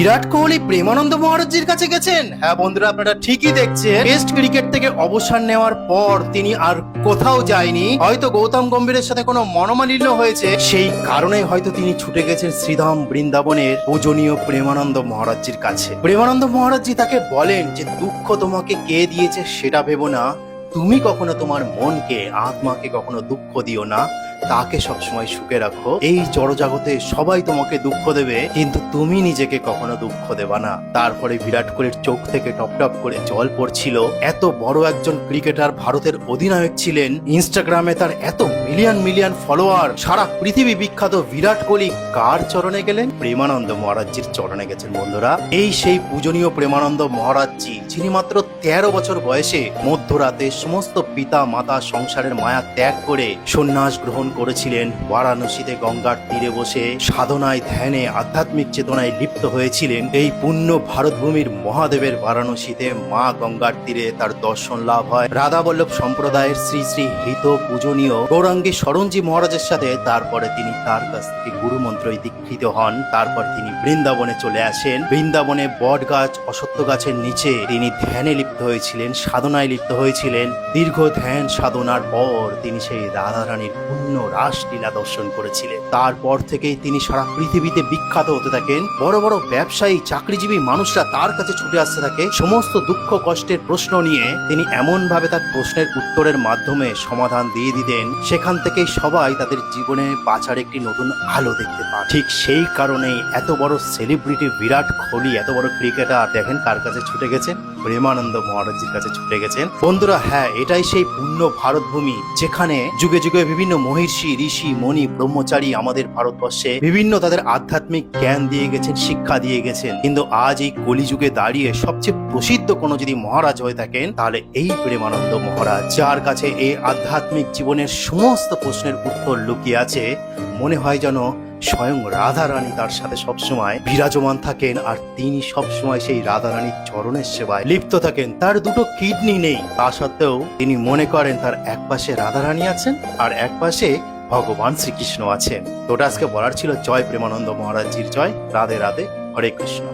বিরাট কোহলি প্রেমানন্দ মহারাজজির কাছে গেছেন। হ্যাঁ বন্ধুরা, আপনারা ঠিকই দেখছেন। টেস্ট ক্রিকেট থেকে অবসর নেওয়ার পর তিনি আর কোথাও যায়নি। হয়তো গৌতম গম্ভীরের সাথে কোনো মনোমালিন্য হয়েছে, সেই কারণে হয়তো তিনি ছুটে গেছেন শ্রীধাম বৃন্দাবনের পূজনীয় প্রেমানন্দ মহারাজজির কাছে। প্রেমানন্দ মহারাজজি তাকে বলেন যে দুঃখ তোমাকে কে দিয়েছে সেটা ভেবো না, তুমি কখনো তোমার মনকে আত্মাকে কখনো দুঃখ দিও না, তাকে সবসময় সুখে রাখো। এই জড়জগতে সবাই তোমাকে দুঃখ দেবে, কিন্তু তুমি নিজেকে কখনো দুঃখ দেবা না। তারপরে বিরাট কোহলির চোখ থেকে টপ টপ করে জল পড়ছিল। এত বড় একজন ক্রিকেটার, ভারতের অধিনায়ক ছিলেন, ইনস্টাগ্রামে তার এত মিলিয়ন মিলিয়ন ফলোয়ার, সারা পৃথিবী বিখ্যাত বিরাট কোহলি কার চরণে গেলেন? প্রেমানন্দ মহারাজজির চরণে গেছেন বন্ধুরা। এই সেই পূজনীয় প্রেমানন্দ মহারাজজি, যিনি মাত্র 13 বছর বয়সে মধ্যরাতে সমস্ত পিতা মাতা সংসারের মায়া ত্যাগ করে সন্ন্যাস গ্রহণ করেছিলেন। বারাণসীতে গঙ্গার তীরে বসে সাধনায়, ধ্যানে, আধ্যাত্মিক চেতনায় লিপ্ত হয়েছিলেন। এই পুণ্য ভারতভূমির মহাদেবের বারাণসীতে মা গঙ্গার তীরে তার দর্শন লাভ হয়। রাধা বল্লভ সম্প্রদায়ের শ্রী শ্রী হিত পূজনীয় গৌরাঙ্গী শরণজি মহারাজের সাথে তারপরে তিনি তার কাছ থেকে গুরুমন্ত্র দীক্ষিত হন। তারপর তিনি বৃন্দাবনে চলে আসেন। বৃন্দাবনে বট গাছ, অশ্বত্থ গাছের নিচে তিনি ধ্যানে লিপ্ত হয়েছিলেন, সাধনায় লিপ্ত হয়েছিলেন। দীর্ঘ ধ্যান সাধনার পর তিনি সেই রাধারানীর পূর্ণ রাসলীলা দর্শন করেছিলেন। তারপর থেকেই তিনি সারা পৃথিবীতে বিখ্যাত হতে থাকেন। বড় বড় ব্যবসায়ী, চাকরিজীবী মানুষরা তার কাছে ছুটে আসতে থাকে সমস্ত দুঃখ কষ্টের প্রশ্ন নিয়ে। তিনি এমন ভাবে তার প্রশ্নের উত্তরের মাধ্যমে সমাধান দিয়ে দিতেন, সেখান থেকেই সবাই তাদের জীবনে বাঁচার একটি নতুন আলো দেখতে পায়। ঠিক সেই কারণেই এত বড় সেলিব্রিটি বিরাট কোহলি, এত বড় ক্রিকেটার, দেখেন কার কাছে ছুটে গেছেন? প্রেমানন্দ মহারাজজির কাছে ছুটে গেছেন। বন্ধুরা, হ্যাঁ, এটাই সেই পূর্ণ ভারতভূমি, যেখানে যুগে যুগে বিভিন্ন মহর্ষি, ঋষি, মণি, ব্রহ্মচারী আমাদের ভারতবর্ষে বিভিন্ন তাদের আধ্যাত্মিক জ্ঞান দিয়ে গেছেন, শিক্ষা দিয়ে গেছেন। কিন্তু আজ এই কলিযুগে দাঁড়িয়ে সবচেয়ে প্রসিদ্ধ কোনো যদি মহারাজ হয়ে থাকেন, তাহলে এই প্রেমানন্দ মহারাজ, যার কাছে এই আধ্যাত্মিক জীবনের সমস্ত প্রশ্নের উত্তর লুকিয়ে আছে। মনে হয় যেন স্বয়ং রাধা রানী তার সাথে সবসময় বিরাজমান থাকেন, আর তিনি সবসময় সেই রাধা রানীর চরণের সেবায় লিপ্ত থাকেন। তার দুটো কিডনি নেই, তা সত্ত্বেও তিনি মনে করেন তার এক পাশে রাধা রানী আছেন আর এক পাশে ভগবান শ্রীকৃষ্ণ আছেন। তো ওটা আজকে বলার ছিল। জয় প্রেমানন্দ মহারাজজির জয়। রাধে রাধে, হরে কৃষ্ণ।